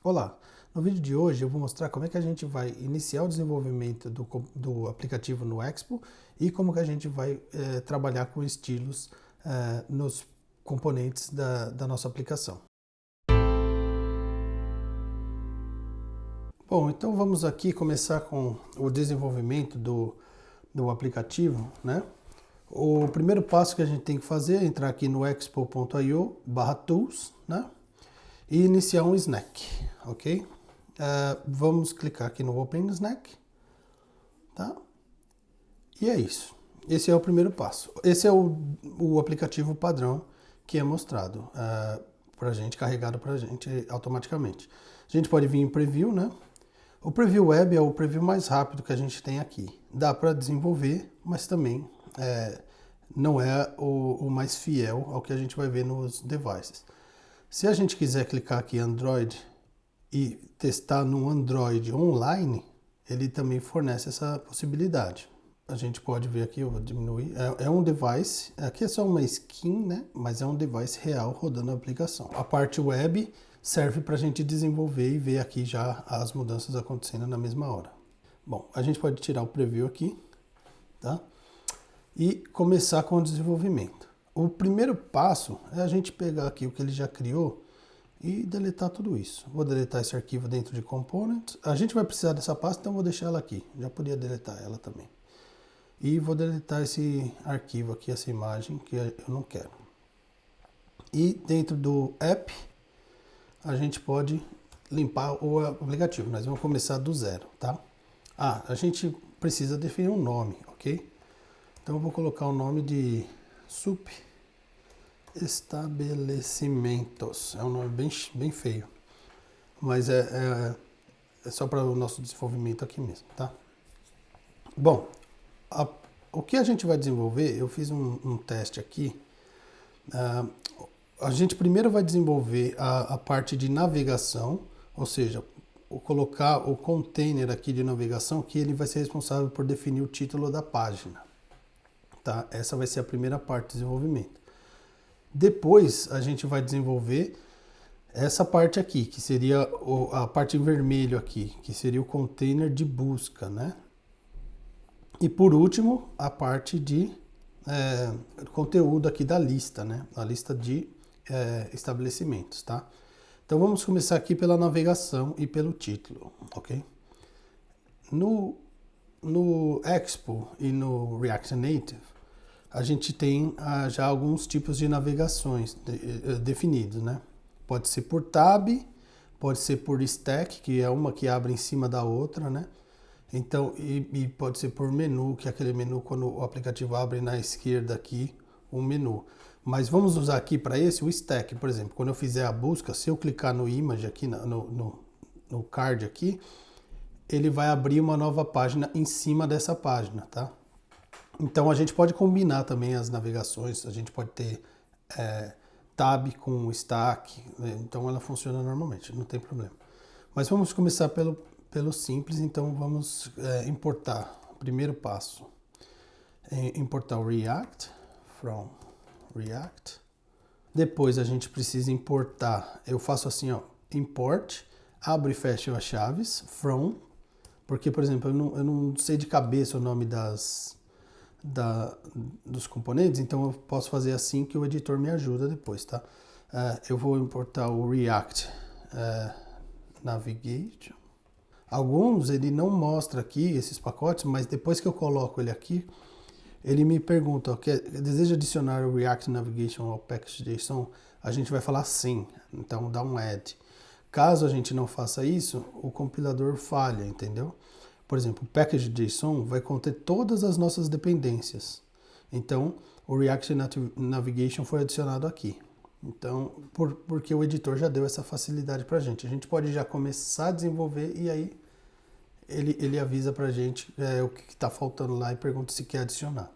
Olá, no vídeo de hoje eu vou mostrar como é que a gente vai iniciar o desenvolvimento do aplicativo no Expo e como que a gente vai trabalhar com estilos nos componentes da nossa aplicação. Bom, então vamos aqui começar com o desenvolvimento do aplicativo, né? O primeiro passo que a gente tem que fazer é entrar aqui no expo.io/tools, né? E iniciar um snack, ok? Vamos clicar aqui no Open Snack, tá? E é isso. Esse é o primeiro passo. Esse é o aplicativo padrão que é mostrado para a gente, carregado para a gente automaticamente. A gente pode vir em Preview, né? O Preview Web é o preview mais rápido que a gente tem aqui. Dá para desenvolver, mas também não é o mais fiel ao que a gente vai ver nos devices. Se a gente quiser clicar aqui em Android e testar no Android online, ele também fornece essa possibilidade. A gente pode ver aqui, eu vou diminuir, é um device, aqui é só uma skin, né? Mas é um device real rodando a aplicação. A parte web serve para a gente desenvolver e ver aqui já as mudanças acontecendo na mesma hora. Bom, a gente pode tirar o preview aqui, tá? E começar com o desenvolvimento. O primeiro passo é a gente pegar aqui o que ele já criou e deletar tudo isso. Vou deletar esse arquivo dentro de Components. A gente vai precisar dessa pasta, então vou deixar ela aqui. Já podia deletar ela também. E vou deletar esse arquivo aqui, essa imagem, que eu não quero. E dentro do app, a gente pode limpar o aplicativo. Nós vamos começar do zero, tá? A gente precisa definir um nome, ok? Então eu vou colocar o nome de SUP Estabelecimentos. É um nome bem feio, mas é só para o nosso desenvolvimento aqui mesmo, tá? Bom, o que a gente vai desenvolver, eu fiz um teste aqui. A gente primeiro vai desenvolver a parte de navegação, ou seja, colocar o container aqui de navegação, que ele vai ser responsável por definir o título da página. Tá? Essa vai ser a primeira parte do desenvolvimento. Depois a gente vai desenvolver essa parte aqui, que seria a parte em vermelho aqui, que seria o container de busca, né? E por último, a parte de conteúdo aqui da lista, né? A lista de estabelecimentos, tá? Então vamos começar aqui pela navegação e pelo título, ok? No Expo e no React Native, a gente tem já alguns tipos de navegações definidos, né? Pode ser por tab, pode ser por stack, que é uma que abre em cima da outra, né? Então, e pode ser por menu, que é aquele menu quando o aplicativo abre na esquerda aqui, um menu. Mas vamos usar aqui para esse o stack, por exemplo. Quando eu fizer a busca, se eu clicar no image aqui, no card aqui, ele vai abrir uma nova página em cima dessa página, tá? Então a gente pode combinar também as navegações, a gente pode ter tab com stack, né? Então ela funciona normalmente, não tem problema. Mas vamos começar pelo simples, então vamos importar. Primeiro passo é importar o React, from React. Depois a gente precisa importar, eu faço assim, ó, import, abre e fecha as chaves, from, porque, por exemplo, eu não sei de cabeça o nome dos componentes, então eu posso fazer assim que o editor me ajuda depois, tá? Eu vou importar o React Navigation. Alguns ele não mostra aqui esses pacotes, mas depois que eu coloco ele aqui, ele me pergunta, deseja adicionar o React Navigation ao package.json? A gente vai falar sim, então dá um add. Caso a gente não faça isso, o compilador falha, entendeu? Por exemplo, o package.json vai conter todas as nossas dependências. Então, o React Navigation foi adicionado aqui. Então, porque o editor já deu essa facilidade para a gente. A gente pode já começar a desenvolver e aí ele avisa para a gente o que está faltando lá e pergunta se quer adicionar.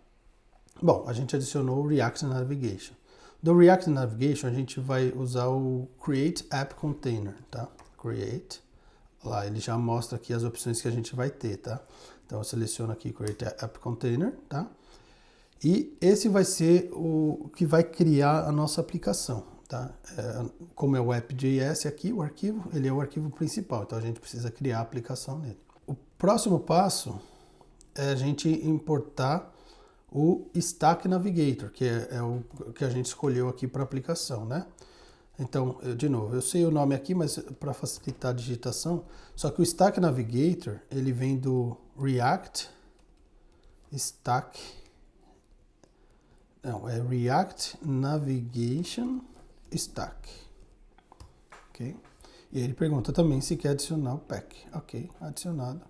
Bom, a gente adicionou o React Navigation. Do React Navigation, a gente vai usar o Create App Container, tá? Create. Lá ele já mostra aqui as opções que a gente vai ter, tá? Então eu seleciono aqui Create App Container, tá? E esse vai ser o que vai criar a nossa aplicação. tá? Como é o app.js aqui, o arquivo, ele é o arquivo principal, então a gente precisa criar a aplicação nele. O próximo passo é a gente importar o Stack Navigator, que é o que a gente escolheu aqui para aplicação, né? Então, de novo, eu sei o nome aqui, mas para facilitar a digitação, só que o Stack Navigator, ele vem do React Stack, não, é React Navigation Stack, ok? E ele pergunta também se quer adicionar o pack, ok, adicionado,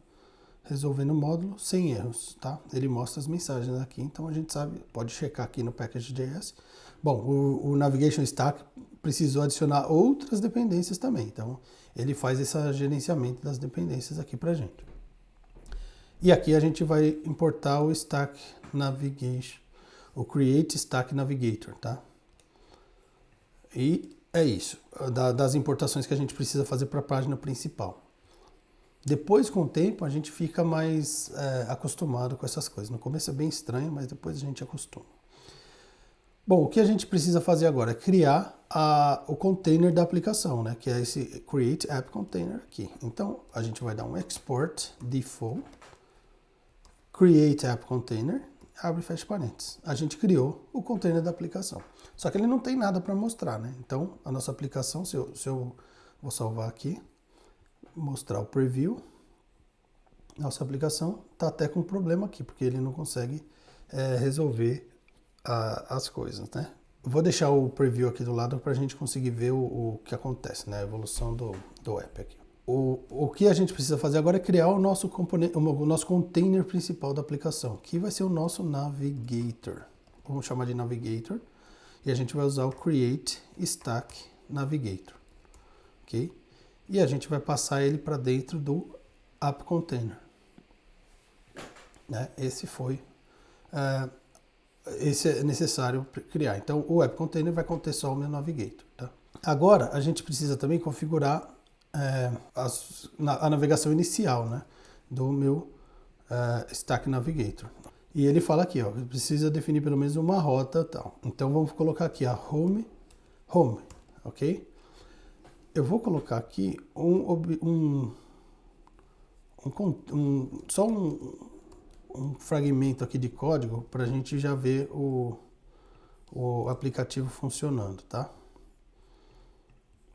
resolvendo o módulo sem erros, tá? Ele mostra as mensagens aqui, então a gente sabe, pode checar aqui no package.js. Bom, o Navigation Stack precisou adicionar outras dependências também, então ele faz esse gerenciamento das dependências aqui pra gente. E aqui a gente vai importar o Stack Navigation, o Create Stack Navigator, tá? E é isso, das importações que a gente precisa fazer para a página principal. Depois, com o tempo, a gente fica mais acostumado com essas coisas. No começo é bem estranho, mas depois a gente acostuma. Bom, o que a gente precisa fazer agora é criar o container da aplicação, né? Que é esse Create App Container aqui. Então, a gente vai dar um Export Default Create App Container, abre e fecha parênteses. A gente criou o container da aplicação. Só que ele não tem nada para mostrar, né? Então, a nossa aplicação, se eu vou salvar aqui, mostrar o preview, nossa aplicação está até com um problema aqui, porque ele não consegue resolver as coisas, né? Vou deixar o preview aqui do lado para a gente conseguir ver o que acontece, né? A evolução do app aqui. O que a gente precisa fazer agora é criar o nosso componente, o nosso container principal da aplicação, que vai ser o nosso Navigator. Vamos chamar de Navigator. E a gente vai usar o Create Stack Navigator. Ok? E a gente vai passar ele para dentro do App Container. Né? Esse é necessário criar. Então, o App Container vai conter só o meu Navigator. Tá? Agora, a gente precisa também configurar a navegação inicial, né, do meu Stack Navigator. E ele fala aqui, ó, precisa definir pelo menos uma rota tal. Então vamos colocar aqui a home, ok? Eu vou colocar aqui só um fragmento aqui de código para a gente já ver o aplicativo funcionando, tá?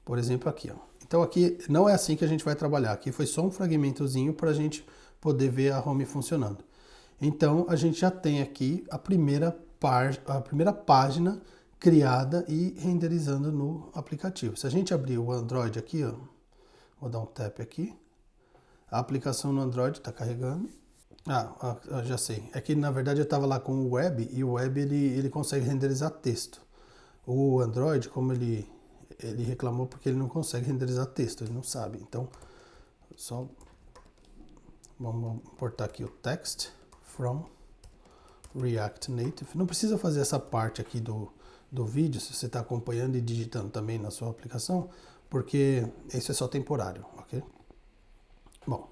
Por exemplo, aqui, ó. Então aqui não é assim que a gente vai trabalhar. Aqui foi só um fragmentozinho para a gente poder ver a home funcionando. Então a gente já tem aqui a primeira página criada e renderizando no aplicativo. Se a gente abrir o Android aqui, ó, vou dar um tap aqui. A aplicação no Android está carregando. Já sei. É que na verdade eu estava lá com o web e o web ele consegue renderizar texto. O Android, como ele reclamou porque ele não consegue renderizar texto, ele não sabe. Então, só vamos importar aqui o text from React Native. Não precisa fazer essa parte aqui do vídeo, se você está acompanhando e digitando também na sua aplicação, porque isso é só temporário, ok? Bom,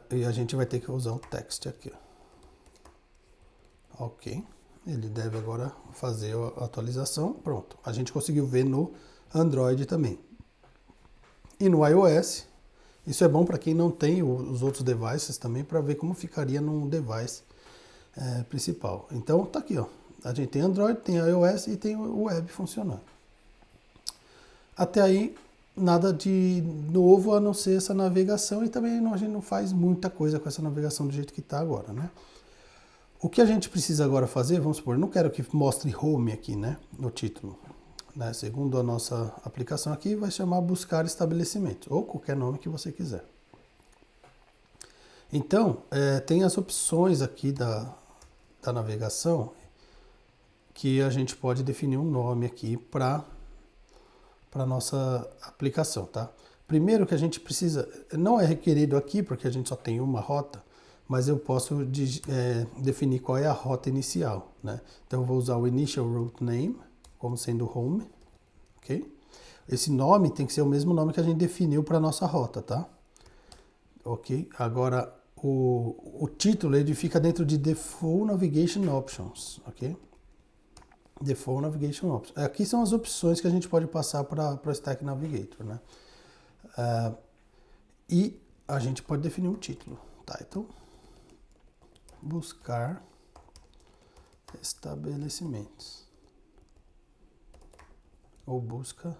e a gente vai ter que usar o text aqui. Ok. Ele deve agora fazer a atualização. Pronto. A gente conseguiu ver no Android também. E no iOS, isso é bom para quem não tem os outros devices também, para ver como ficaria num device principal. Então, tá aqui, ó. A gente tem Android, tem iOS e tem o web funcionando. Até aí, nada de novo a não ser essa navegação, e também a gente não faz muita coisa com essa navegação do jeito que está agora, né? O que a gente precisa agora fazer, vamos supor, eu não quero que mostre home aqui, né, no título. Né? Segundo a nossa aplicação aqui, vai chamar buscar estabelecimento, ou qualquer nome que você quiser. Então, tem as opções aqui da navegação, que a gente pode definir um nome aqui para a nossa aplicação, tá? Primeiro que a gente precisa, não é requerido aqui, porque a gente só tem uma rota, mas eu posso definir qual é a rota inicial, né? Então eu vou usar o initial route name como sendo home, ok? Esse nome tem que ser o mesmo nome que a gente definiu para a nossa rota, tá? Ok? Agora o título ele fica dentro de Default Navigation Options, ok? Default Navigation Options. Aqui são as opções que a gente pode passar para o Stack Navigator, né? E a gente pode definir um título. Title. Buscar estabelecimentos. Ou busca,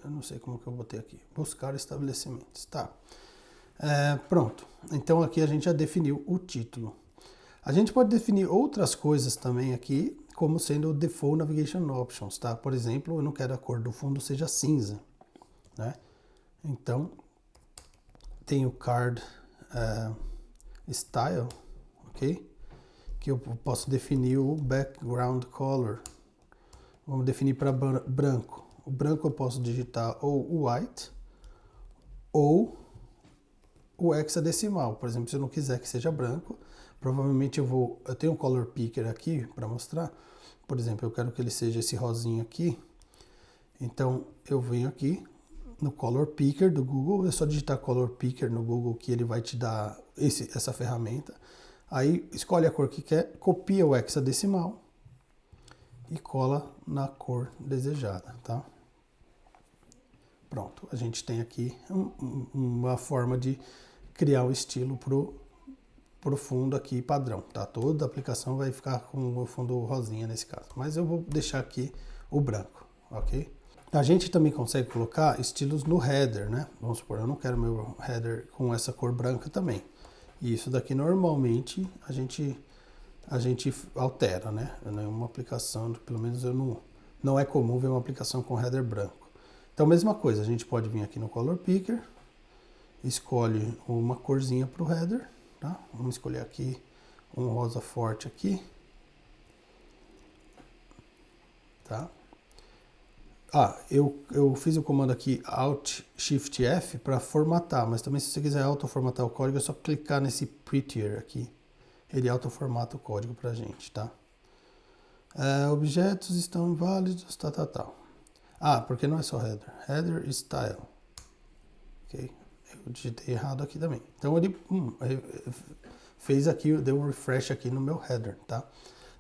eu não sei como que eu botei aqui. Buscar estabelecimentos, tá. Pronto. Então aqui a gente já definiu o título. A gente pode definir outras coisas também aqui, como sendo o Default Navigation Options, tá? Por exemplo, eu não quero a cor do fundo seja cinza, né? Então, tem o Card Style, ok? Que eu posso definir o Background Color. Vamos definir para branco. O branco eu posso digitar ou o White ou o hexadecimal. Por exemplo, se eu não quiser que seja branco, provavelmente eu tenho um color picker aqui para mostrar. Por exemplo, eu quero que ele seja esse rosinho aqui. Então, eu venho aqui no color picker do Google, é só digitar color picker no Google que ele vai te dar essa ferramenta. Aí, escolhe a cor que quer, copia o hexadecimal e cola na cor desejada, tá? Pronto, a gente tem aqui uma forma de criar o estilo pro fundo aqui padrão, tá? Toda a aplicação vai ficar com o fundo rosinha nesse caso, mas eu vou deixar aqui o branco, ok? A gente também consegue colocar estilos no header, né? Vamos supor, eu não quero meu header com essa cor branca também. E isso daqui normalmente a gente altera, né? Uma aplicação, pelo menos não é comum ver uma aplicação com header branco. Então, mesma coisa, a gente pode vir aqui no Color Picker, escolhe uma corzinha para o header, tá? Vamos escolher aqui um rosa forte aqui, tá? Eu fiz o comando aqui Alt Shift F para formatar, mas também se você quiser autoformatar o código é só clicar nesse Prettier aqui. Ele autoformata o código pra gente, tá? Objetos estão inválidos, tal. Porque não é só header. Header style. Ok? Eu digitei errado aqui também. Então ele fez aqui, deu um refresh aqui no meu header, tá?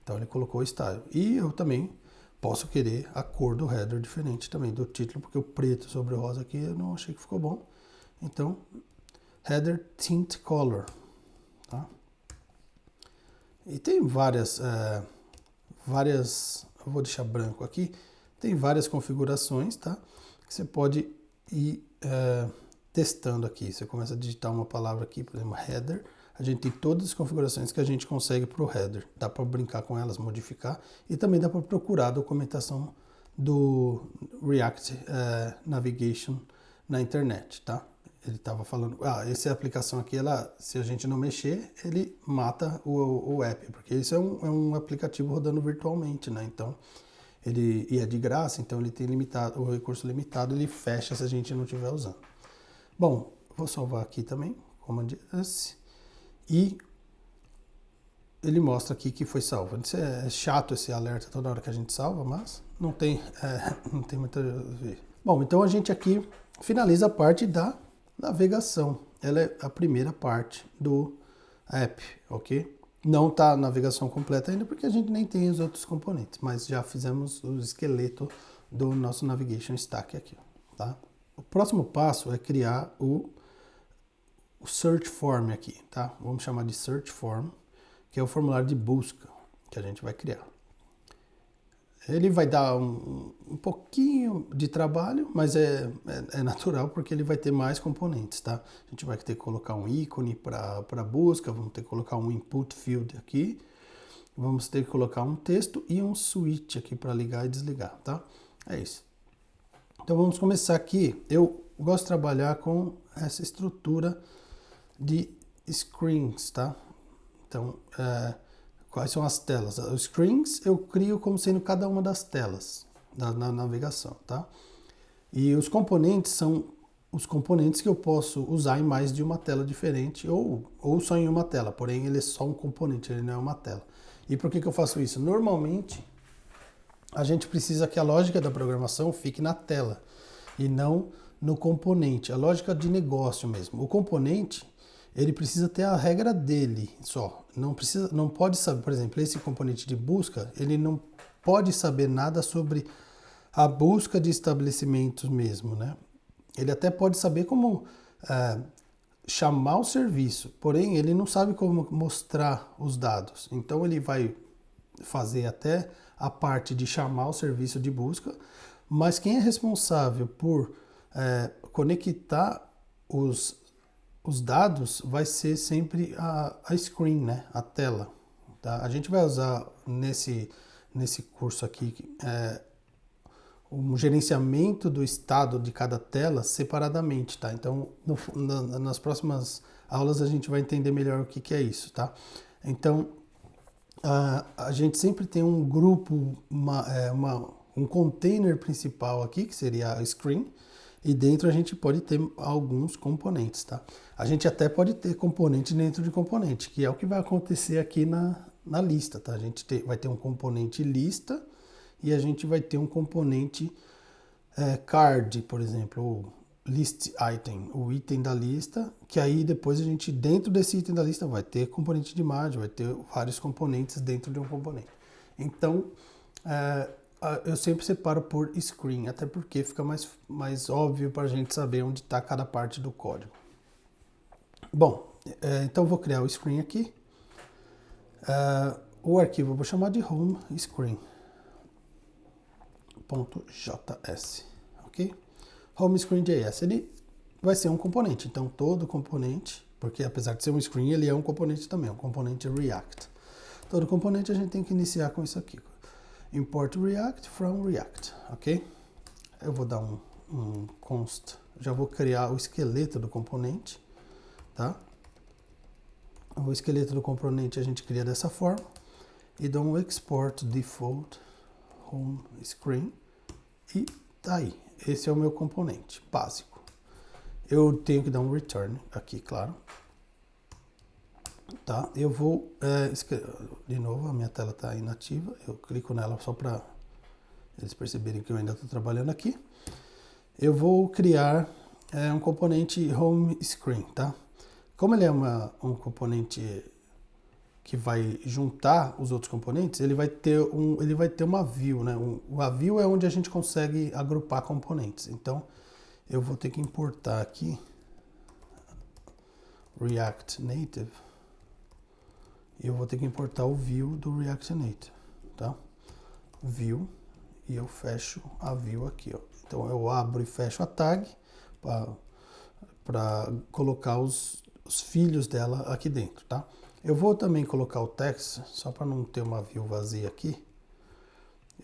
Então ele colocou style. E eu também posso querer a cor do header diferente também do título, porque o preto sobre o rosa aqui eu não achei que ficou bom. Então, header tint color, tá? E tem várias, eu vou deixar branco aqui, tem várias configurações, tá? Que você pode ir testando aqui. Você começa a digitar uma palavra aqui, por exemplo, header. A gente tem todas as configurações que a gente consegue para o header. Dá para brincar com elas, modificar. E também dá para procurar a documentação do React Navigation na internet, tá? Ele estava falando, essa aplicação aqui, se a gente não mexer, ele mata o app, porque isso é um aplicativo rodando virtualmente, né? Então, ele é de graça, então ele tem o recurso limitado, ele fecha se a gente não estiver usando. Bom, vou salvar aqui também, Command S, e ele mostra aqui que foi salvo. É chato esse alerta toda hora que a gente salva, mas não tem muito a ver. Bom, então a gente aqui finaliza a parte da navegação. Ela é a primeira parte do app, ok? Não está a navegação completa ainda porque a gente nem tem os outros componentes, mas já fizemos o esqueleto do nosso Navigation Stack aqui, tá? O próximo passo é criar o Search Form aqui, tá? Vamos chamar de Search Form, que é o formulário de busca que a gente vai criar. Ele vai dar um pouquinho de trabalho, mas é natural porque ele vai ter mais componentes, tá? A gente vai ter que colocar um ícone para busca, vamos ter que colocar um input field aqui, vamos ter que colocar um texto e um switch aqui para ligar e desligar, tá? É isso. Então vamos começar aqui. Eu gosto de trabalhar com essa estrutura de screens, tá? Então, quais são as telas? Os screens eu crio como sendo cada uma das telas na navegação, tá? E os componentes são os componentes que eu posso usar em mais de uma tela diferente ou só em uma tela, porém ele é só um componente, ele não é uma tela. E por que eu faço isso? Normalmente, a gente precisa que a lógica da programação fique na tela e não no componente, a lógica de negócio mesmo. O componente, ele precisa ter a regra dele só. Não pode saber, por exemplo, esse componente de busca, ele não pode saber nada sobre a busca de estabelecimentos mesmo, né? Ele até pode saber como chamar o serviço, porém ele não sabe como mostrar os dados. Então ele vai fazer até a parte de chamar o serviço de busca, mas quem é responsável por conectar os dados vai ser sempre a screen, né? A tela. Tá? A gente vai usar nesse curso aqui o gerenciamento do estado de cada tela separadamente, tá? Então, nas próximas aulas a gente vai entender melhor o que é isso, tá? Então, a gente sempre tem um grupo, um container principal aqui, que seria a screen, e dentro a gente pode ter alguns componentes, tá? A gente até pode ter componente dentro de componente, que é o que vai acontecer aqui na lista, tá? A gente vai ter um componente lista e a gente vai ter um componente card, por exemplo, ou list item, o item da lista, que aí depois a gente, dentro desse item da lista, vai ter componente de imagem, vai ter vários componentes dentro de um componente. Então, eu sempre separo por screen, até porque fica mais óbvio para a gente saber onde está cada parte do código. Bom, então eu vou criar o screen aqui. O arquivo eu vou chamar de home screen.js, ok? Home screen.js, ele vai ser um componente, então todo componente, porque apesar de ser um screen, ele é um componente também, um componente React. Todo componente a gente tem que iniciar com isso aqui. Import React from React, ok? Eu vou dar um const, já vou criar o esqueleto do componente, tá? O esqueleto do componente a gente cria dessa forma e dou um export default home screen e tá aí. Esse é o meu componente básico. Eu tenho que dar um return aqui, claro. Tá? Eu vou, de novo, a minha tela está inativa. Eu clico nela só para eles perceberem que eu ainda estou trabalhando aqui. Eu vou criar um componente home screen, tá? Como ele é um componente que vai juntar os outros componentes, ele vai ter uma view, né? A view é onde a gente consegue agrupar componentes. Então, eu vou ter que importar aqui React Native. E eu vou ter que importar o view do React Native, tá? View, e eu fecho a view aqui, ó. Então, eu abro e fecho a tag para colocar os filhos dela aqui dentro, tá? Eu vou também colocar o text, só para não ter uma view vazia aqui.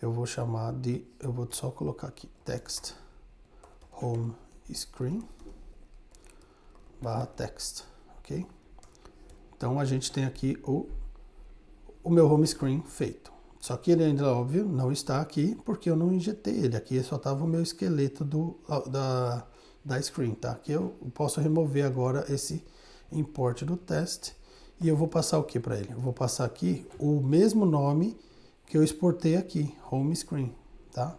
Eu vou só colocar aqui text home screen /text, ok? Então a gente tem aqui o meu home screen feito. Só que ele ainda, óbvio, não está aqui porque eu não injetei ele. Aqui só estava o meu esqueleto da screen, tá? Aqui eu posso remover agora esse import do teste e eu vou passar o que para ele? Eu vou passar aqui o mesmo nome que eu exportei aqui, home screen, tá?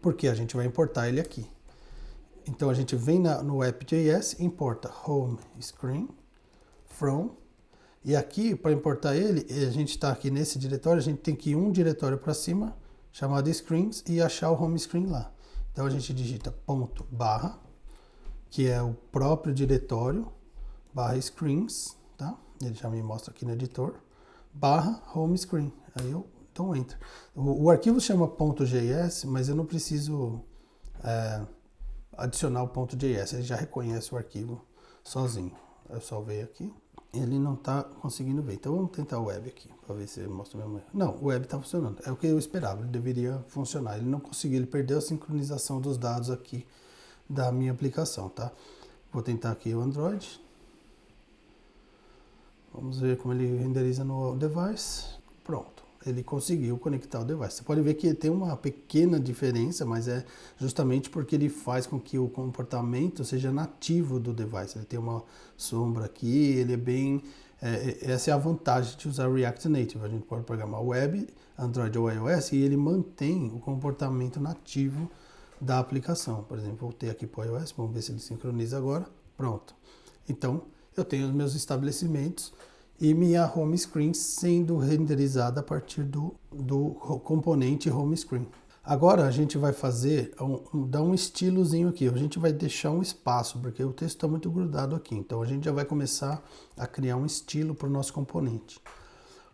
Porque a gente vai importar ele aqui. Então a gente vem no app.js, importa home screen from, e aqui para importar ele, a gente está aqui nesse diretório, a gente tem que ir um diretório para cima, chamado screens, e achar o home screen lá. Então a gente digita ponto barra, que é o próprio diretório, barra screens, tá? Ele já me mostra aqui no editor, barra home screen. Aí eu dou um enter. O arquivo chama .js, mas eu não preciso adicionar o .js, ele já reconhece o arquivo sozinho. Eu salvei aqui. Ele não está conseguindo ver. Então vamos tentar o web aqui, para ver se ele mostra o mesmo erro. Não, o web está funcionando. É o que eu esperava, ele deveria funcionar. Ele não conseguiu, ele perdeu a sincronização dos dados aqui da minha aplicação, tá? Vou tentar aqui o Android. Vamos ver como ele renderiza no device. Pronto, ele conseguiu conectar o device. Você pode ver que tem uma pequena diferença, mas é justamente porque ele faz com que o comportamento seja nativo do device. Ele tem uma sombra aqui, ele é bem... essa é a vantagem de usar React Native. A gente pode programar web, Android ou iOS, e ele mantém o comportamento nativo da aplicação. Por exemplo, voltei aqui para o iOS, vamos ver se ele sincroniza agora. Pronto. Então, eu tenho os meus estabelecimentos e minha home screen sendo renderizada a partir do componente home screen. Agora a gente vai fazer, dar um estilozinho aqui, a gente vai deixar um espaço, porque o texto está muito grudado aqui, então a gente já vai começar a criar um estilo para o nosso componente.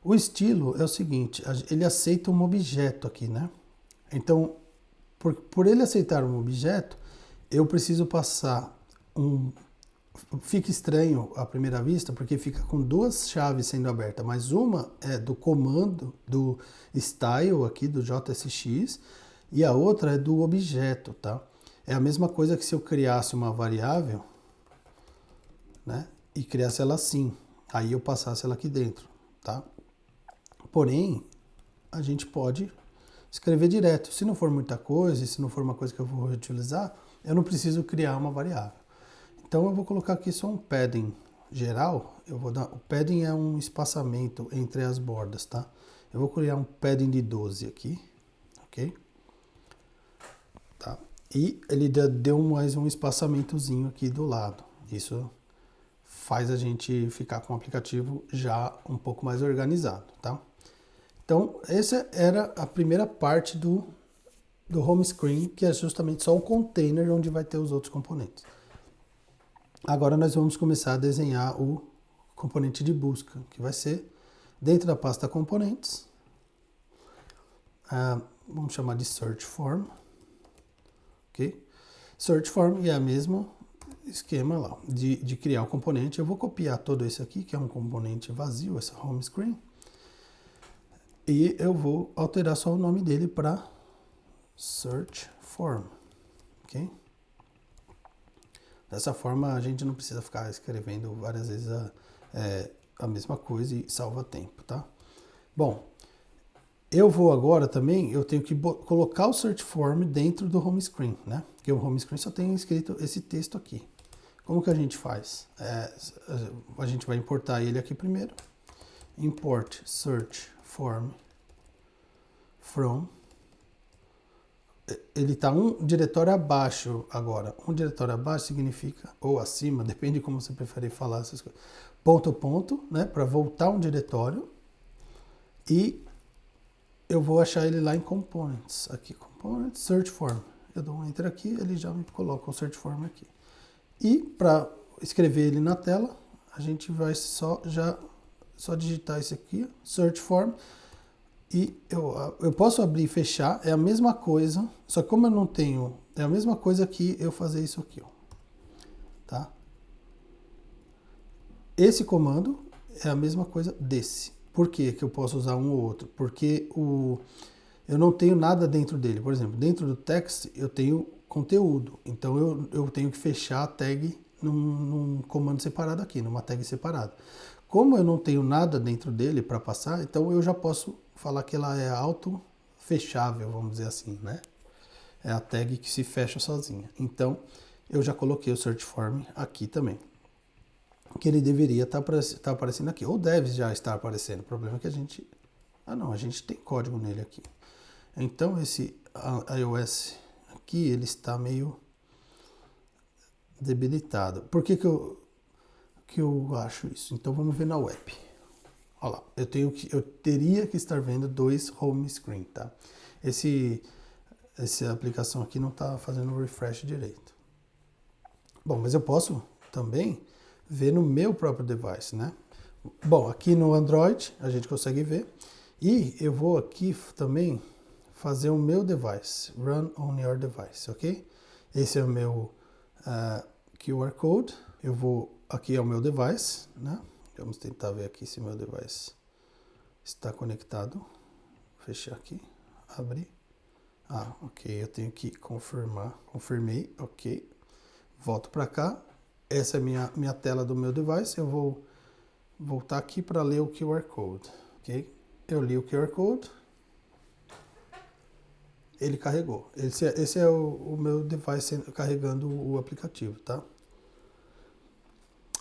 O estilo é o seguinte, ele aceita um objeto aqui, né? Então, por ele aceitar um objeto, eu preciso passar Fica estranho à primeira vista, porque fica com duas chaves sendo abertas, mas uma é do comando do style aqui do JSX e a outra é do objeto, tá? É a mesma coisa que se eu criasse uma variável, né, e criasse ela assim, aí eu passasse ela aqui dentro, tá? Porém, a gente pode escrever direto. Se não for muita coisa, se não for uma coisa que eu vou reutilizar, eu não preciso criar uma variável. Então eu vou colocar aqui só um padding geral. O padding é um espaçamento entre as bordas, tá? Eu vou criar um padding de 12 aqui, ok? Tá? E ele deu mais um espaçamentozinho aqui do lado. Isso faz a gente ficar com o aplicativo já um pouco mais organizado, tá? Então essa era a primeira parte do home screen, que é justamente só o container onde vai ter os outros componentes. Agora nós vamos começar a desenhar o componente de busca, que vai ser dentro da pasta componentes. Vamos chamar de search form. Ok? Search form é o mesmo esquema lá de criar o componente. Eu vou copiar todo esse aqui, que é um componente vazio, essa home screen. E eu vou alterar só o nome dele para search form. Ok? Dessa forma a gente não precisa ficar escrevendo várias vezes a mesma coisa e salva tempo, tá? Bom, eu vou agora também, eu tenho que colocar o search form dentro do home screen, né? Porque o home screen só tem escrito esse texto aqui. Como que a gente faz? A gente vai importar ele aqui primeiro. Import search form from. Ele está um diretório abaixo agora. Um diretório abaixo significa, ou acima, depende de como você preferir falar essas coisas. Ponto, ponto, né? Para voltar um diretório. E eu vou achar ele lá em Components. Aqui, Components, Search Form. Eu dou um Enter aqui, ele já me coloca o Search Form aqui. E para escrever ele na tela, a gente vai só digitar esse aqui, Search Form. E eu posso abrir e fechar, é a mesma coisa, só que como eu não tenho, é a mesma coisa que eu fazer isso aqui, ó, tá? Esse comando é a mesma coisa desse. Por que que eu posso usar um ou outro? Porque eu não tenho nada dentro dele. Por exemplo, dentro do text eu tenho conteúdo, então eu tenho que fechar a tag num comando separado aqui, numa tag separada. Como eu não tenho nada dentro dele para passar, então eu já posso falar que ela é auto-fechável, vamos dizer assim, né? É a tag que se fecha sozinha. Então, eu já coloquei o search form aqui também. Que ele deveria estar aparecendo aqui, ou deve já estar aparecendo. O problema é que a gente... a gente tem código nele aqui. Então, esse iOS aqui, ele está meio debilitado. Por que eu acho isso? Então, vamos ver na web. Olha lá, eu teria que estar vendo dois home screen, tá? Essa aplicação aqui não está fazendo o refresh direito. Bom, mas eu posso também ver no meu próprio device, né? Bom, aqui no Android a gente consegue ver. E eu vou aqui também fazer o meu device, run on your device, ok? Esse é o meu QR Code. Aqui é o meu device, né? Vamos tentar ver aqui se meu device está conectado. Fechar aqui, abrir. Ok, eu tenho que confirmar. Confirmei, ok. Volto para cá. Essa é a minha tela do meu device. Eu vou voltar aqui para ler o QR Code, ok? Eu li o QR Code. Ele carregou. Esse é o meu device carregando o aplicativo, tá?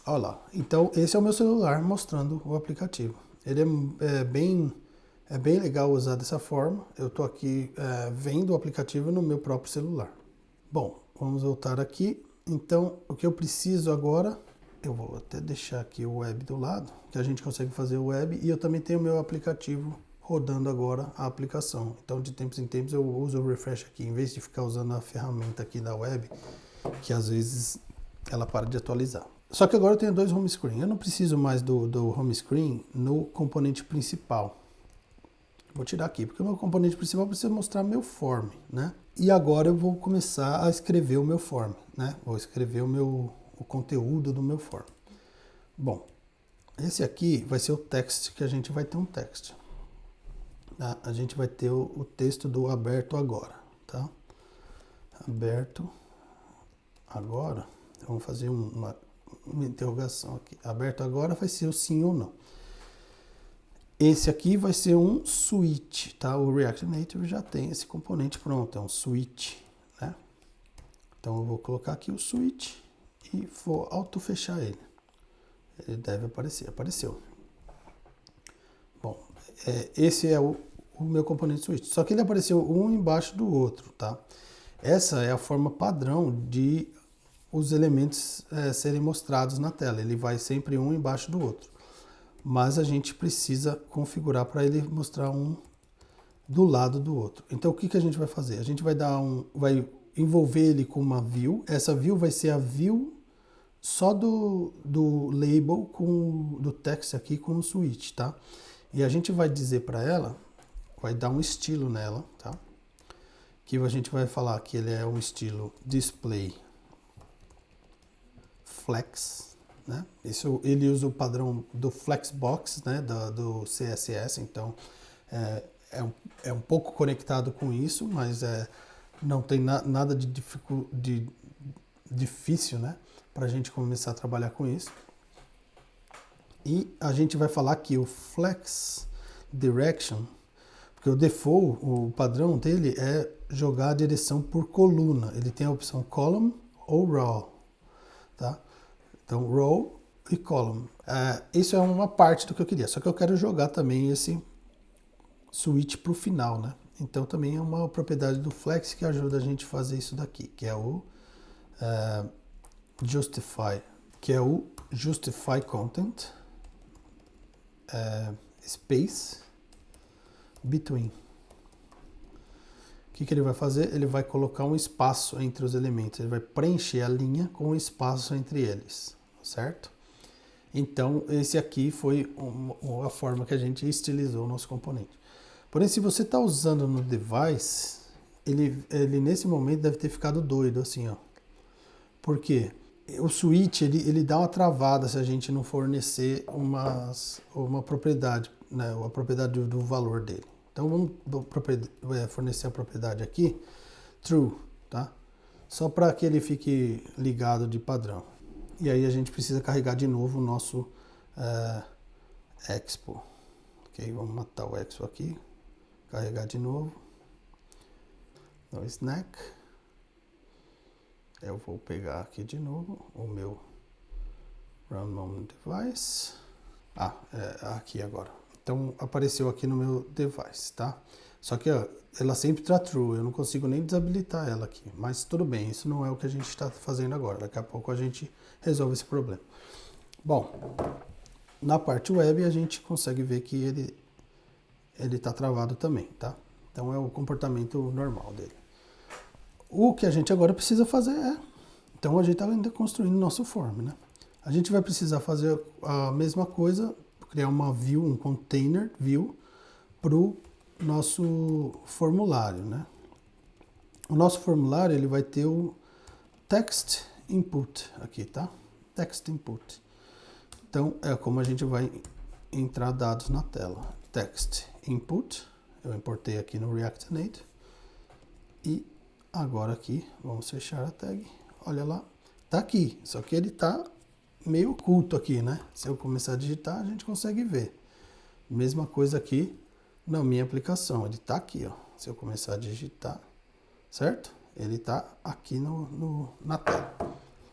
Olha lá. Então, esse é o meu celular mostrando o aplicativo. Ele é bem legal usar dessa forma. Eu estou aqui vendo o aplicativo no meu próprio celular. Bom, vamos voltar aqui. Então, o que eu preciso agora Eu vou até deixar aqui o web do lado, que a gente consegue fazer o web, e eu também tenho o meu aplicativo rodando agora a aplicação. Então, de tempos em tempos, eu uso o refresh aqui, em vez de ficar usando a ferramenta aqui da web, que às vezes ela para de atualizar. Só que agora eu tenho dois home screen. Eu não preciso mais do home screen no componente principal. Vou tirar aqui, porque o meu componente principal precisa mostrar meu form, né? E agora eu vou começar a escrever o meu form, né? Vou escrever o conteúdo do meu form. Bom, esse aqui vai ser o text, que a gente vai ter um text. Tá? A gente vai ter o texto do aberto agora, tá? Aberto agora. Vamos fazer uma interrogação aqui. Aberto agora vai ser o sim ou não. Esse aqui vai ser um switch, tá? O React Native já tem esse componente pronto, é um switch, né? Então eu vou colocar aqui o switch e vou auto-fechar ele. Ele deve aparecer, apareceu. Bom, esse é o meu componente switch, só que ele apareceu um embaixo do outro, tá? Essa é a forma padrão de os elementos serem mostrados na tela, ele vai sempre um embaixo do outro. Mas a gente precisa configurar para ele mostrar um do lado do outro. Então o que a gente vai fazer? A gente vai vai envolver ele com uma view. Essa view vai ser a view só do label do text aqui com o switch, tá? E a gente vai dizer para ela, vai dar um estilo nela, tá? Que a gente vai falar que ele é um estilo display flex, né? Isso, ele usa o padrão do Flexbox, né? do CSS, então é um pouco conectado com isso, mas não tem nada de difícil, né? Para a gente começar a trabalhar com isso. E a gente vai falar que o Flex Direction, porque o default, o padrão dele é jogar a direção por coluna. Ele tem a opção column ou row, tá? Então, row e column. Isso é uma parte do que eu queria, só que eu quero jogar também esse switch para o final, né? Então, também é uma propriedade do Flex que ajuda a gente a fazer isso daqui, que é o Justify, que é o Justify Content Space Between. O que ele vai fazer? Ele vai colocar um espaço entre os elementos, ele vai preencher a linha com um espaço entre eles, certo? Então, esse aqui foi a forma que a gente estilizou o nosso componente. Porém, se você está usando no device, ele nesse momento deve ter ficado doido, assim, ó. Por quê? O switch, ele dá uma travada se a gente não fornecer uma propriedade, né? A propriedade do valor dele. Então, vamos fornecer a propriedade aqui, true, tá? Só para que ele fique ligado de padrão. E aí a gente precisa carregar de novo o nosso expo. Ok, vamos matar o expo aqui. Carregar de novo. No snack. Eu vou pegar aqui de novo o meu random device. Aqui agora. Então apareceu aqui no meu device, tá? Só que ó, ela sempre está true, eu não consigo nem desabilitar ela aqui. Mas tudo bem, isso não é o que a gente está fazendo agora. Daqui a pouco a gente resolve esse problema. Bom, na parte web a gente consegue ver que ele está travado também, tá? Então é o comportamento normal dele. O que a gente agora precisa fazer então a gente está ainda construindo nosso form, né? A gente vai precisar fazer a mesma coisa, criar uma view, um container view para o nosso formulário, né? O nosso formulário ele vai ter o text input aqui, tá? Text input. Então é como a gente vai entrar dados na tela. Text input, eu importei aqui no React Native e agora aqui, vamos fechar a tag, olha lá, tá aqui, só que ele tá meio oculto aqui, né? Se eu começar a digitar, a gente consegue ver. Mesma coisa aqui na minha aplicação, ele tá aqui, ó. Se eu começar a digitar, certo? Ele tá aqui na tela.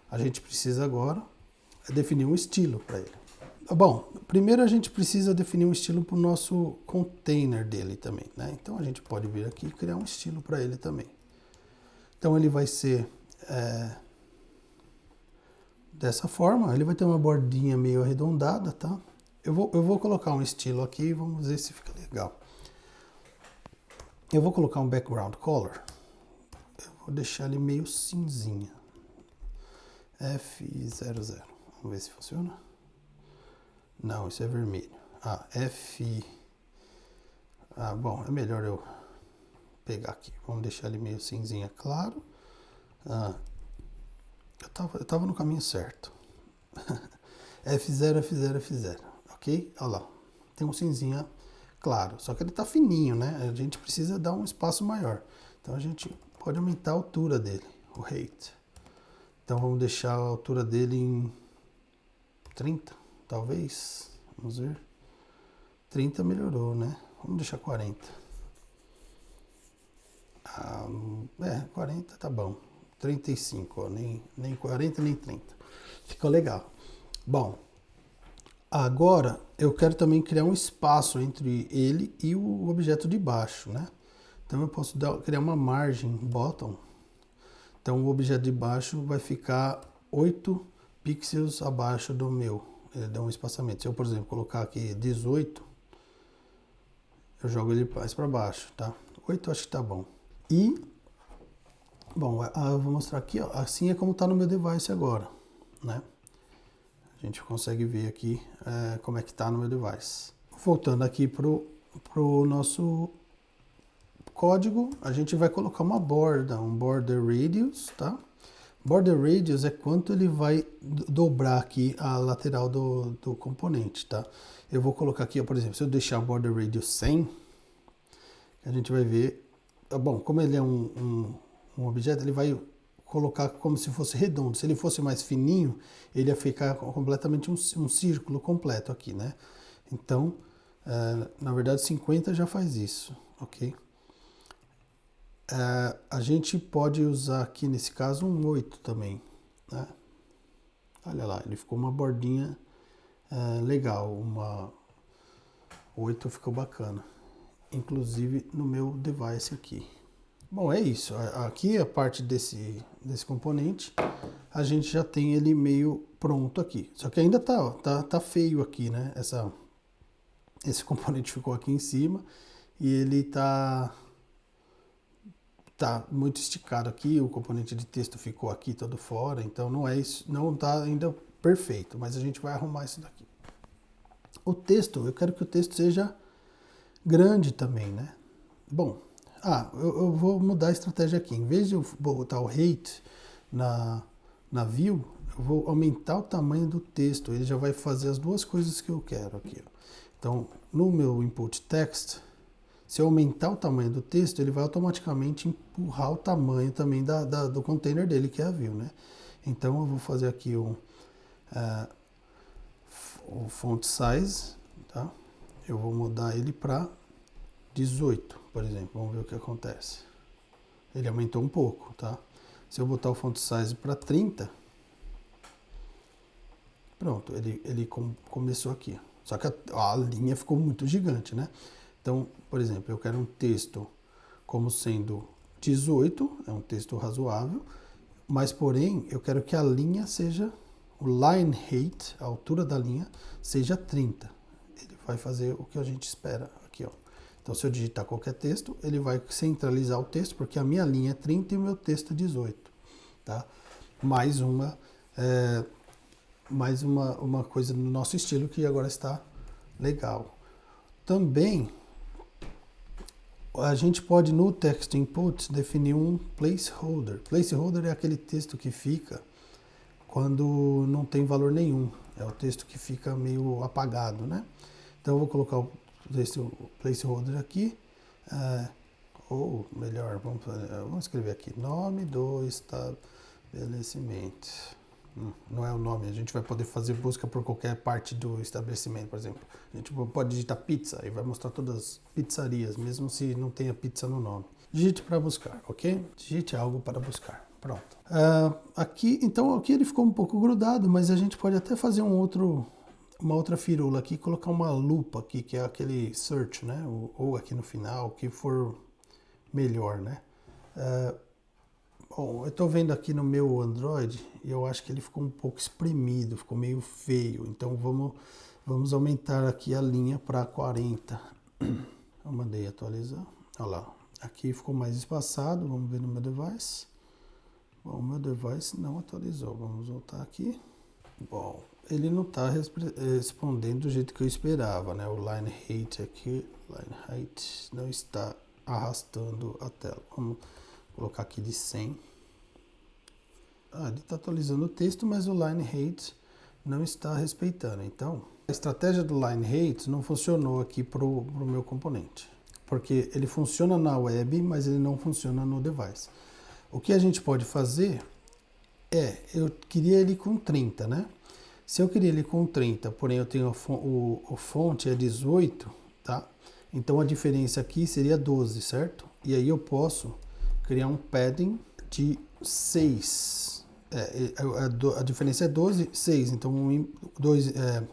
A gente precisa agora definir um estilo para ele. Bom, primeiro a gente precisa definir um estilo para o nosso container dele também, né? Então a gente pode vir aqui e criar um estilo para ele também. Então ele vai ser dessa forma. Ele vai ter uma bordinha meio arredondada, tá? Eu vou colocar um estilo aqui, vamos ver se fica legal. Eu vou colocar um background color. Eu vou deixar ele meio cinzinha. F00. Vamos ver se funciona. Não, isso é vermelho. Ah, F... Ah, bom, é melhor eu pegar aqui. Vamos deixar ele meio cinzinha claro. Ah, eu tava no caminho certo. F0, F0, F0. Ok? Olha lá. Tem um cinzinha claro. Só que ele tá fininho, né? A gente precisa dar um espaço maior. Então a gente pode aumentar a altura dele. O height. Então vamos deixar a altura dele em 30, talvez. Vamos ver. 30 melhorou, né? Vamos deixar 40. 40 tá bom. 35, ó, nem 40 nem 30. Ficou legal. Bom, agora eu quero também criar um espaço entre ele e o objeto de baixo, né? Então eu posso criar uma margem bottom. Então o objeto de baixo vai ficar 8 pixels abaixo do meu. Ele dá um espaçamento. Se eu, por exemplo, colocar aqui 18, eu jogo ele mais para baixo, tá? 8 acho que tá bom. E, bom, eu vou mostrar aqui, ó, assim é como tá no meu device agora, né? A gente consegue ver aqui como é que tá no meu device. Voltando aqui pro nosso código, a gente vai colocar uma borda, um border radius, tá? Border radius é quanto ele vai dobrar aqui a lateral do componente, tá? Eu vou colocar aqui, ó, por exemplo, se eu deixar o border radius 100, a gente vai ver, bom, como ele é um objeto, ele vai colocar como se fosse redondo. Se ele fosse mais fininho, ele ia ficar completamente um círculo completo aqui, né? Então, na verdade, 50 já faz isso, ok? A gente pode usar aqui, nesse caso, um 8 também, né? Olha lá, ele ficou uma bordinha legal, uma 8 ficou bacana, inclusive no meu device aqui. Bom, é isso, aqui a parte desse componente, a gente já tem ele meio pronto aqui, só que ainda tá feio aqui, né? Esse componente ficou aqui em cima e ele tá muito esticado aqui, o componente de texto ficou aqui todo fora, então não tá ainda perfeito, mas a gente vai arrumar isso daqui. O texto, eu quero que o texto seja grande também, né? Bom, eu vou mudar a estratégia aqui. Em vez de eu botar o height na view, eu vou aumentar o tamanho do texto. Ele já vai fazer as duas coisas que eu quero aqui, ó. Então, no meu input text, se eu aumentar o tamanho do texto, ele vai automaticamente empurrar o tamanho também do container dele, que é a view, né? Então eu vou fazer aqui o font size, tá? Eu vou mudar ele para 18, por exemplo. Vamos ver o que acontece. Ele aumentou um pouco, tá? Se eu botar o font size para 30, pronto, ele começou aqui. Só que a linha ficou muito gigante, né? Então, por exemplo, eu quero um texto como sendo 18, é um texto razoável, mas porém eu quero que a linha seja, o line height, a altura da linha, seja 30. Ele vai fazer o que a gente espera aqui, ó. Então, se eu digitar qualquer texto, ele vai centralizar o texto, porque a minha linha é 30 e o meu texto é 18, tá? Mais uma coisa no nosso estilo que agora está legal. Também a gente pode no text input definir um placeholder. Placeholder é aquele texto que fica quando não tem valor nenhum. É o texto que fica meio apagado, né? Então eu vou colocar o placeholder aqui. Ou melhor, vamos escrever aqui. Nome do estabelecimento. Não é o nome, a gente vai poder fazer busca por qualquer parte do estabelecimento, por exemplo. A gente pode digitar pizza e vai mostrar todas as pizzarias, mesmo se não tenha pizza no nome. Digite para buscar, ok? Digite algo para buscar. Pronto. Então aqui ele ficou um pouco grudado, mas a gente pode até fazer uma outra firula aqui, colocar uma lupa aqui, que é aquele search, né? Ou aqui no final, o que for melhor, né? Bom, eu estou vendo aqui no meu Android e eu acho que ele ficou um pouco espremido, ficou meio feio. Então vamos aumentar aqui a linha para 40. Eu mandei atualizar. Olha lá, aqui ficou mais espaçado. Vamos ver no meu device. Bom, o meu device não atualizou. Vamos voltar aqui. Bom, ele não está respondendo do jeito que eu esperava, né? O line height aqui, line height não está arrastando a tela. Vamos colocar aqui de 100. Ele está atualizando o texto, mas o line height não está respeitando. Então, a estratégia do line height não funcionou aqui para o meu componente, porque ele funciona na web, mas ele não funciona no device. O que a gente pode fazer eu queria ele com 30, né? Se eu queria ele com 30, porém eu tenho o fonte é 18, tá? Então a diferença aqui seria 12, certo? E aí eu posso criar um padding de 6. A diferença é 12, 6. Então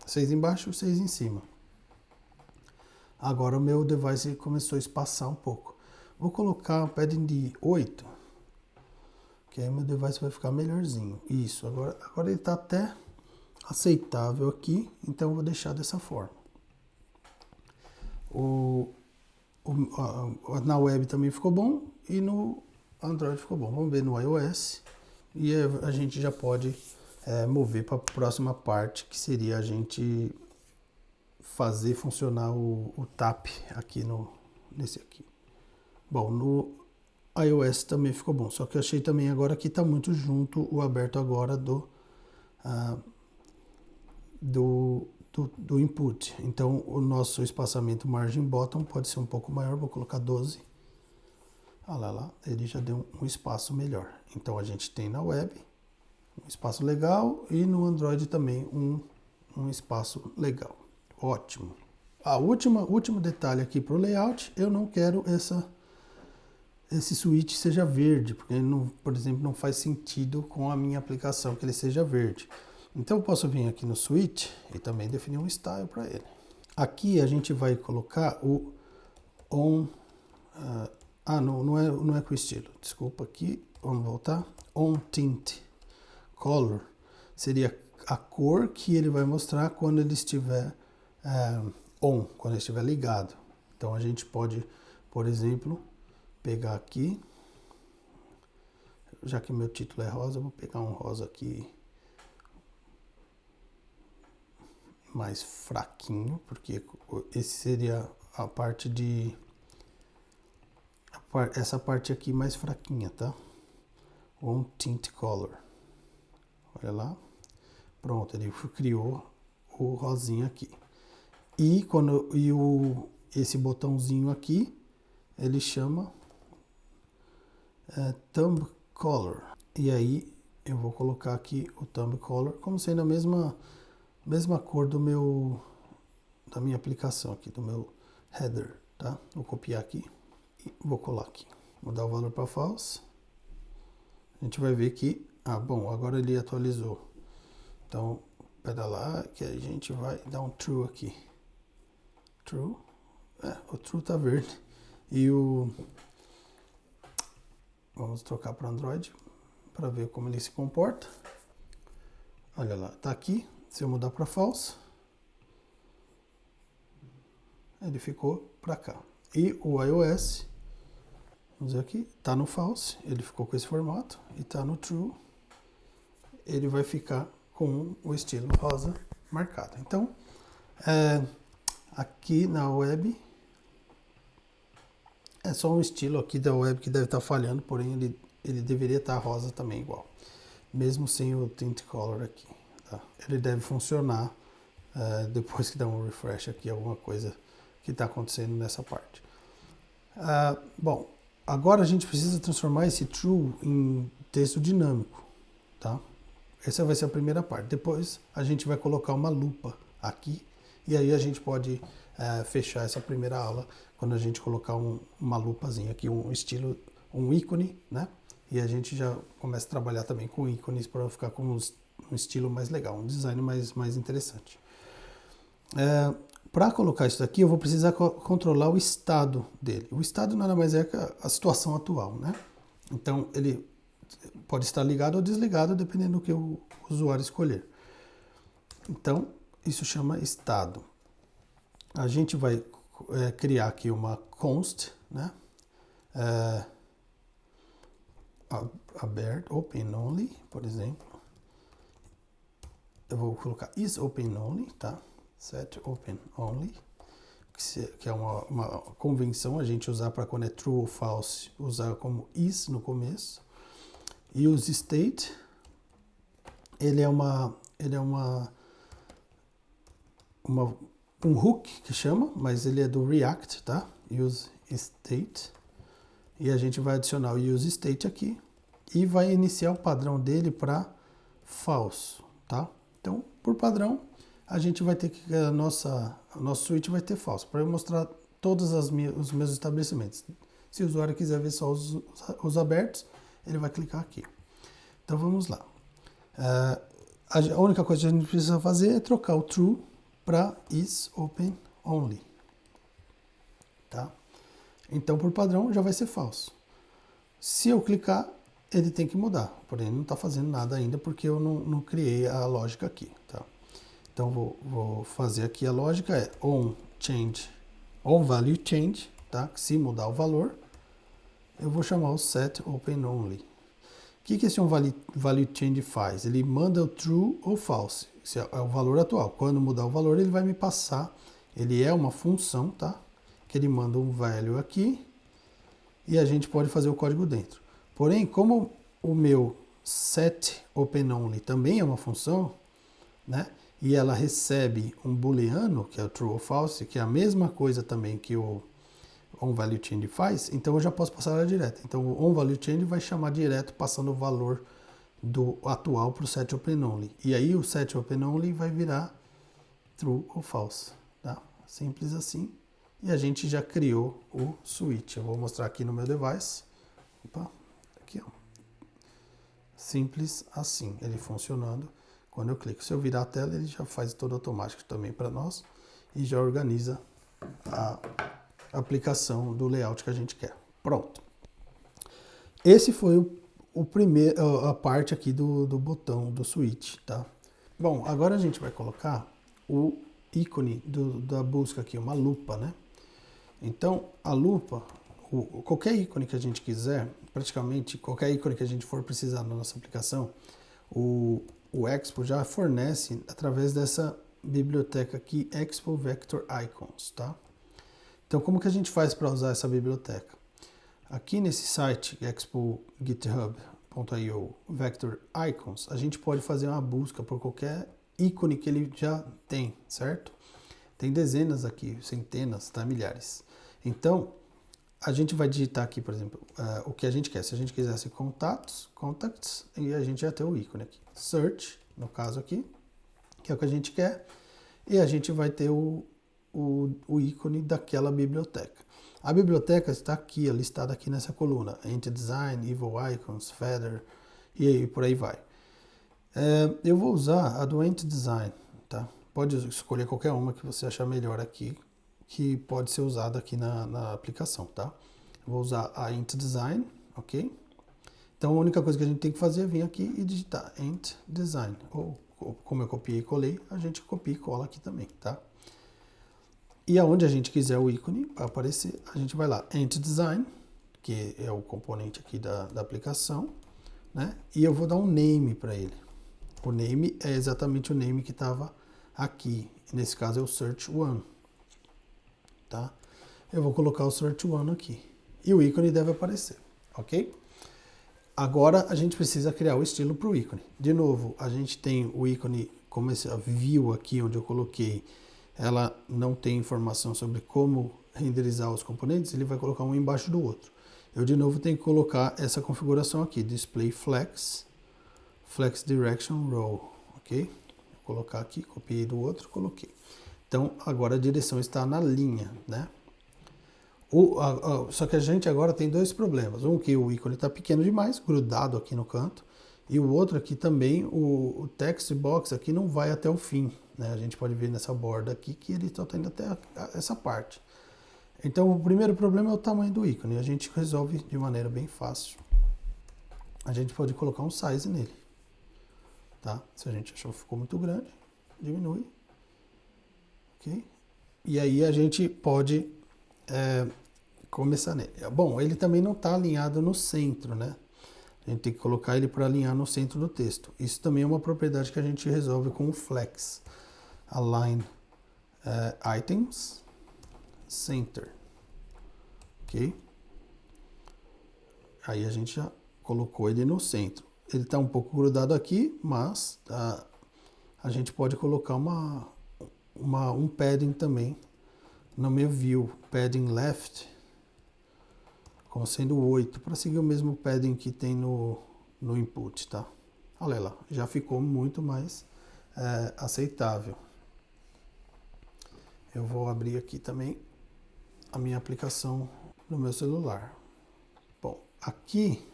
6 embaixo, 6 em cima. Agora o meu device começou a espaçar um pouco. Vou colocar um padding de 8, que aí meu device vai ficar melhorzinho. Isso, agora ele está até aceitável aqui, então eu vou deixar dessa forma. Na web também ficou bom e no Android ficou bom. Vamos ver no iOS e a gente já pode mover para a próxima parte, que seria a gente fazer funcionar o tap aqui nesse aqui. Bom, no iOS também ficou bom, só que eu achei também agora que está muito junto o aberto agora do input. Então o nosso espaçamento margin bottom pode ser um pouco maior, vou colocar 12. Olha lá, ele já deu um espaço melhor. Então a gente tem na web um espaço legal e no Android também um espaço legal. Ótimo. Último detalhe aqui para o layout, eu não quero esse switch seja verde, porque ele não, por exemplo, não faz sentido com a minha aplicação que ele seja verde. Então eu posso vir aqui no switch e também definir um style para ele. Aqui a gente vai colocar o on. Não é com estilo. Desculpa aqui. Vamos voltar. On tint color seria a cor que ele vai mostrar quando ele estiver on, quando ele estiver ligado. Então a gente pode, por exemplo, pegar aqui, já que meu título é rosa, eu vou pegar um rosa aqui mais fraquinho, porque esse seria a parte essa parte aqui mais fraquinha, tá? On tint color. Olha lá. Pronto, ele criou o rosinha aqui. E esse botãozinho aqui, ele chama thumb color. E aí eu vou colocar aqui o thumb color como sendo a mesma cor da minha aplicação aqui, do meu header, tá? Vou copiar aqui e vou colar aqui. Vou dar o valor para false. A gente vai ver que, bom, agora ele atualizou. Então, pera lá que a gente vai dar um true aqui. True. O true tá verde. E vamos trocar para Android para ver como ele se comporta. Olha lá, tá aqui. Se eu mudar para false, ele ficou para cá. E o iOS, vamos ver aqui, tá no false, ele ficou com esse formato, e tá no true, ele vai ficar com o estilo rosa marcado. Então, aqui na web, é só um estilo aqui da web que deve estar falhando, porém ele deveria estar rosa também igual, mesmo sem o tint color aqui. Tá? Ele deve funcionar depois que dá um refresh aqui, alguma coisa que está acontecendo nessa parte. Bom, agora a gente precisa transformar esse true em texto dinâmico, tá? Essa vai ser a primeira parte. Depois a gente vai colocar uma lupa aqui e aí a gente pode fechar essa primeira aula quando a gente colocar uma lupazinha aqui, um estilo, um ícone, né? E a gente já começa a trabalhar também com ícones para ficar com um estilo mais legal, um design mais interessante. Para colocar isso daqui, eu vou precisar controlar o estado dele. O estado nada mais é que a situação atual, né? Então, ele pode estar ligado ou desligado, dependendo do que o usuário escolher. Então, isso chama estado. A gente vai criar aqui uma const, né? Abert, open only, por exemplo. Eu vou colocar is open only, tá? Set open only, que é uma convenção a gente usar para quando é true ou false, usar como is no começo. E o state, ele é um hook que chama, mas ele é do React, tá? Use state. E a gente vai adicionar o use state aqui e vai iniciar o padrão dele para falso, tá? Então, por padrão, a gente vai ter que o nosso switch vai ter falso, para eu mostrar todos os meus estabelecimentos. Se o usuário quiser ver só os abertos, ele vai clicar aqui. Então vamos lá. A única coisa que a gente precisa fazer é trocar o true para is open only, tá? Então, por padrão, já vai ser falso. Se eu clicar, ele tem que mudar, porém ele não está fazendo nada ainda porque eu não criei a lógica aqui, tá? Então vou fazer aqui a lógica é on value change, tá? Que se mudar o valor, eu vou chamar o set open only. O que esse on value change faz? Ele manda o true ou false, esse é o valor atual. Quando mudar o valor, ele vai me passar, ele é uma função, tá? Que ele manda um value aqui e a gente pode fazer o código dentro. Porém, como o meu set open only também é uma função, né? E ela recebe um booleano, que é o true ou false, que é a mesma coisa também que o onValueChange faz, então eu já posso passar ela direto. Então o onValueChange vai chamar direto, passando o valor do atual para o set open only. E aí o set open only vai virar true ou false, tá? Simples assim. E a gente já criou o switch. Eu vou mostrar aqui no meu device. Opa, aqui, ó. Simples assim, ele funcionando. Quando eu clico, se eu virar a tela, ele já faz todo automático também para nós e já organiza a aplicação do layout que a gente quer. Pronto. Esse foi o primeiro, a parte aqui do botão do switch, tá? Bom, agora a gente vai colocar o ícone da busca aqui, uma lupa, né? Então, a lupa, qualquer ícone que a gente quiser, praticamente qualquer ícone que a gente for precisar na nossa aplicação, o Expo já fornece através dessa biblioteca aqui, Expo Vector Icons, tá? Então, como que a gente faz para usar essa biblioteca? Aqui nesse site, expo.github.io Vector Icons, a gente pode fazer uma busca por qualquer ícone que ele já tem, certo? Tem dezenas aqui, centenas, tá? Milhares. Então, a gente vai digitar aqui, por exemplo, o que a gente quer. Se a gente quisesse contacts, e a gente já tem o ícone aqui. Search, no caso aqui, que é o que a gente quer, e a gente vai ter o ícone daquela biblioteca. A biblioteca está aqui, listada aqui nessa coluna. Ent Design, Evil Icons, Feather, e aí por aí vai. Eu vou usar a do Ent Design, tá? Pode escolher qualquer uma que você achar melhor aqui, que pode ser usada aqui na aplicação, tá? Vou usar a Ent Design, ok? Então a única coisa que a gente tem que fazer é vir aqui e digitar Ent Design. Ou como eu copiei e colei, a gente copia e cola aqui também, tá? E aonde a gente quiser o ícone para aparecer, a gente vai lá, Ent Design, que é o componente aqui da aplicação, né? E eu vou dar um name para ele. O name é exatamente o name que estava aqui. Nesse caso é o Search One, tá? Eu vou colocar o Search One aqui. E o ícone deve aparecer, ok? Agora a gente precisa criar o estilo para o ícone. De novo, a gente tem o ícone, como esse view aqui onde eu coloquei, ela não tem informação sobre como renderizar os componentes, ele vai colocar um embaixo do outro. Eu de novo tenho que colocar essa configuração aqui, Display Flex Direction Row, ok? Vou colocar aqui, copiei do outro, coloquei. Então agora a direção está na linha, né? Só que a gente agora tem dois problemas. Um que o ícone está pequeno demais, grudado aqui no canto. E o outro aqui também, o text box aqui não vai até o fim, né? A gente pode ver nessa borda aqui que ele só está indo até essa parte. Então o primeiro problema é o tamanho do ícone. A gente resolve de maneira bem fácil. a gente pode colocar um size nele, tá? Se a gente achou que ficou muito grande, diminui, ok? E aí a gente pode começar nele. Bom, ele também não está alinhado no centro, né? A gente tem que colocar ele para alinhar no centro do texto. Isso também é uma propriedade que a gente resolve com o flex. Align items center, ok? Aí a gente já colocou ele no centro. Ele está um pouco grudado aqui, mas a gente pode colocar um padding também no meu view, padding left, como sendo 8, para seguir o mesmo padding que tem no input, tá? Olha lá, já ficou muito mais aceitável. Eu vou abrir aqui também a minha aplicação no meu celular. Bom, aqui,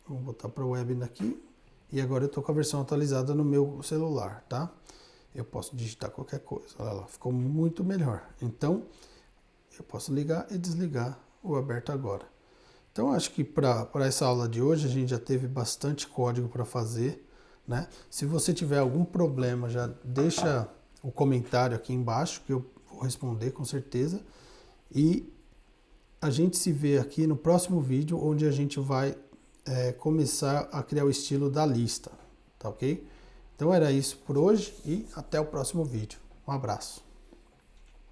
vou botar para o web daqui, e agora eu estou com a versão atualizada no meu celular, tá? Eu posso digitar qualquer coisa, olha lá, ficou muito melhor. Então, eu posso ligar e desligar o aberto agora. Então, acho que para essa aula de hoje a gente já teve bastante código para fazer, né? Se você tiver algum problema, já deixa o comentário aqui embaixo que eu vou responder com certeza. E a gente se vê aqui no próximo vídeo, onde a gente vai começar a criar o estilo da lista, tá ok? Então era isso por hoje e até o próximo vídeo. Um abraço.